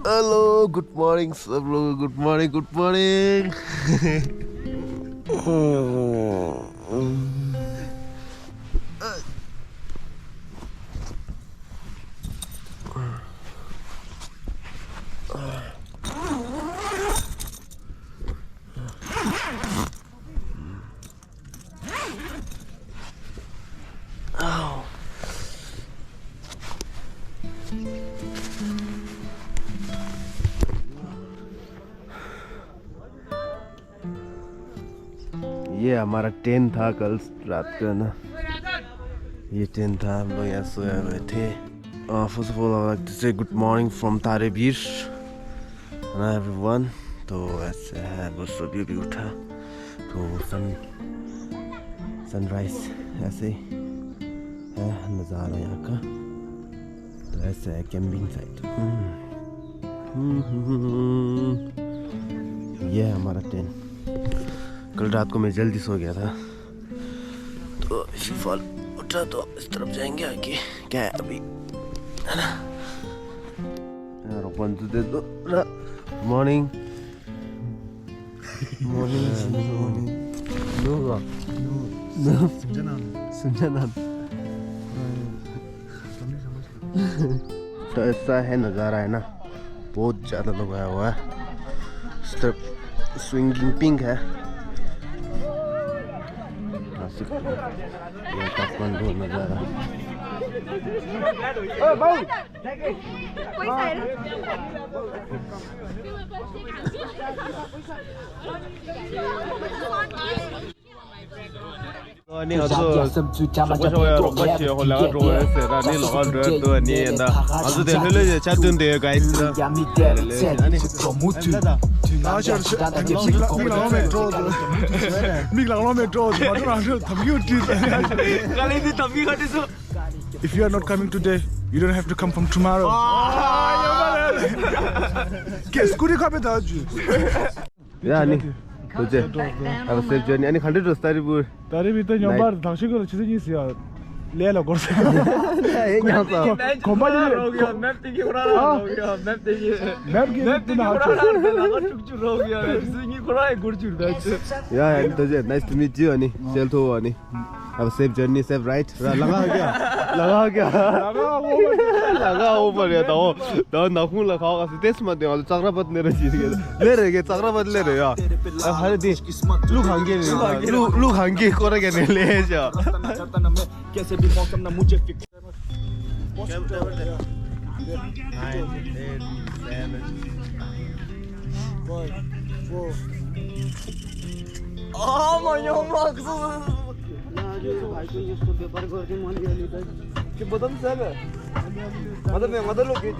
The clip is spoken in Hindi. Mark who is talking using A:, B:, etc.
A: Hello, good morning, सब लोग. Good morning, good morning. ये हमारा टेंट था कल रात का ना. ये टेंट था, हम लोग यहाँ सोया हुए थे. First of all, I would like to say good morning from Tarebhir. Hello everyone. तो ऐसे है, बस अभी भी उठा तो सनराइज ऐसे है नज़ारा यहाँ का. तो ऐसे है कैंपिंग साइट. ये है हमारा टेंट. कल रात को मैं जल्दी सो गया था तो शिफाल उठा तो इस तरफ जाएंगे आगे. क्या है अभी, है ना यार. ओपन टू दे दो. Morning morning. नो सुनना. तो ऐसा है नज़ारा है ना. बहुत ज़्यादा लोग आया हुआ है. इस तरफ स्विंगिंग पिंक है. ये काठमांडू नज़ारा. Ni also robochi hola roe sera ni loga do ni enda azu de lele chatun de guys
B: If you are not coming today, you don't have to come from tomorrow. Guess could you come with us?
A: Yeah, ni तुझे अब सेफ जर्नी यानी 100 रोज तारीबुर
B: तो यहाँ पर धांसे को अच्छे से नहीं सिया ले लो कर से
A: यहाँ पर
B: कॉम्बाइज
C: हो गया. मैप देखिए उड़ा हो गया. मैप देखिए
B: ना
C: चुक हो गया. सिंगी कोड़ा है गुड़चुर बैठ
A: या यानी तुझे नाइस टू मीट यू अनि चल तो अनि अब सेफ जर्नी सेफ राइट. लगा वो बढ़िया तो नाखून लगाओ का टेस्ट मत दे. और चक्रापत ले रहे चक्रापत ले रहे यार. हर दिन लुक हांगे कोरा के ने ले जा.
C: कैसे भी मौसम ना मुझे फिक्स.
A: कि बदम से है. मतलब मैं लोग के